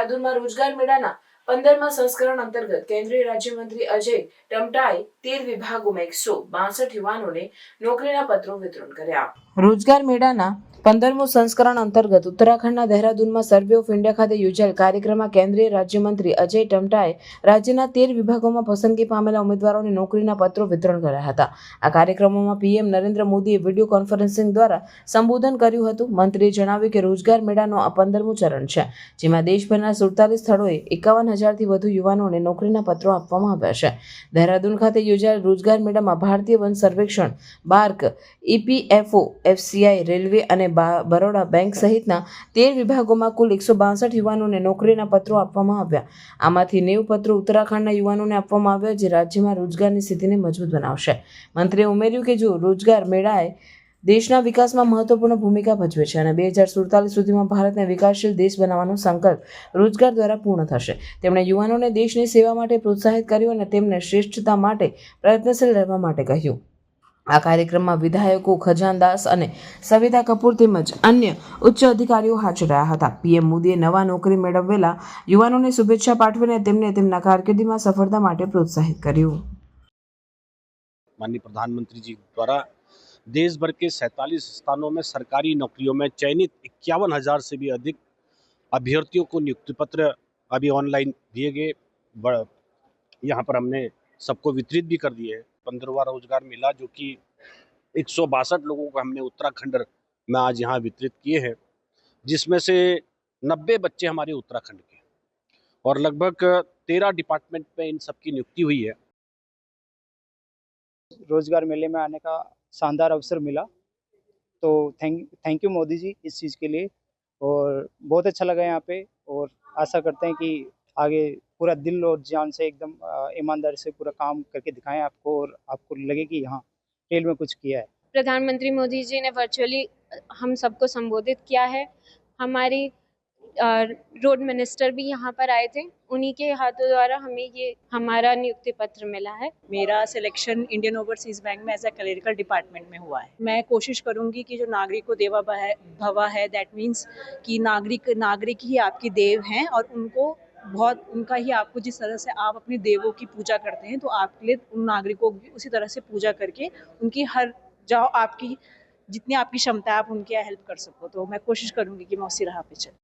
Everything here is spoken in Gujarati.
દેહરાદૂનમાં રોજગાર મેળાના 15મા સંસ્કરણ અંતર્ગત કેન્દ્રીય રાજ્યમંત્રી અજય ટમટાએ 13 વિભાગોમાં 162 યુવાનોને નોકરીના પત્રો વિતરણ કર્યા. રોજગાર મેળાના 15મું સંસ્કરણ અંતર્ગત ઉત્તરાખંડના દેહરાદૂનમાં સર્વે ઓફ ઇન્ડિયા ખાતે યોજાયેલ કાર્યક્રમમાં કેન્દ્રીય રાજ્યમંત્રી અજય ટમટાએ રાજ્યના 13 વિભાગોમાં પસંદગી પામેલા ઉમેદવારોને નોકરીના પત્રો વિતરણ કર્યા હતા. આ કાર્યક્રમમાં પીએમ નરેન્દ્ર મોદીએ વિડીયો કોન્ફરન્સિંગ દ્વારા સંબોધન કર્યું હતું. મંત્રીએ જણાવ્યું કે રોજગાર મેળાનો આ 15મું ચરણ છે, જેમાં દેશભરના 47 સ્થળોએ 51,000થી વધુ યુવાનોને નોકરીના પત્રો આપવામાં આવ્યા છે. દેહરાદૂન ખાતે યોજાયેલ રોજગાર મેળામાં ભારતીય વન સર્વેક્ષણ, બાર્ક, ઈપીએફઓ, એફસીઆઈ, રેલવે અને બરોડા બેંક સહિતના 13 વિભાગોમાં કુલ 162 યુવાનોને નોકરીના પત્રો આપવામાં આવ્યા. આમાંથી 90 પત્રો ઉત્તરાખંડના યુવાનોને આપવામાં આવ્યા, જે રાજ્યમાં રોજગારની સ્થિતિને મજબૂત બનાવશે. મંત્રીએ ઉમેર્યું કે જો રોજગાર મેળાએ દેશના વિકાસમાં મહત્વપૂર્ણ ભૂમિકા ભજવે છે અને 2047 સુધીમાં ભારતને વિકાસશીલ દેશ બનાવવાનો સંકલ્પ રોજગાર દ્વારા પૂર્ણ થશે. તેમણે યુવાનોને દેશની સેવા માટે પ્રોત્સાહિત કર્યું અને તેમને શ્રેષ્ઠતા માટે પ્રયત્નશીલ રહેવા માટે કહ્યું. આ કાર્યક્રમમાં વિધાયકો ખજાનદાસ અને સવિતા કપૂર તેમજ અન્ય ઉચ્ચ અધિકારીઓ હાજર રહ્યા હતા. પીએમ મોદીએ નવા નોકરી મેળવેલા યુવાનોને શુભેચ્છા પાઠવીને તેમને તેમના કારકિર્દીમાં સફળતા માટે પ્રોત્સાહિત કર્યું. माननीय प्रधानमंत्री जी द्वारा देश भर के 47 स्थानों में सरकारी नौकरियों में चयनित 51,000 से भी अधिक अभ्यर्थियों को नियुक्ति पत्र अभी ऑनलाइन दिए गए. यहाँ पर हमने सबको वितरित भी कर दिए हैं. 15वां रोजगार मेला जो कि 162 लोगों को हमने उत्तराखंड में आज यहाँ वितरित किए हैं, जिसमें से 90 बच्चे हमारे उत्तराखंड के और लगभग 13 डिपार्टमेंट में इन सबकी नियुक्ति हुई है. रोजगार मेले में आने का शानदार अवसर मिला, तो थैंक यू मोदी जी इस चीज़ के लिए, और बहुत अच्छा लगा यहाँ पे. और आशा करते हैं कि आगे पूरा दिल और जान से एकदम ईमानदारी से पूरा काम करके दिखाएं आपको, और आपको लगे कि हाँ खेल में कुछ किया है. प्रधानमंत्री मोदी जी ने वर्चुअली हम सबको संबोधित किया है. हमारी रोड मिनिस्टर भी यहाँ पर आए थे, उन्हीं के हाथों द्वारा हमें ये हमारा नियुक्ति पत्र मिला है. मेरा सिलेक्शन इंडियन ओवरसीज बैंक में एज ए क्लरिकल डिपार्टमेंट में हुआ है. मैं कोशिश करूंगी कि जो नागरिक को देवा भवा है, दैट मीन्स कि नागरिक ही आपकी देव हैं, और उनका ही आपको जिस तरह से आप अपने देवों की पूजा करते हैं, तो आपके लिए उन नागरिकों की उसी तरह से पूजा करके उनकी हर जहाँ आपकी जितनी आपकी क्षमता है आप उनकी हेल्प कर सको. तो मैं कोशिश करूंगी कि मैं उसी राह पे चलूँ.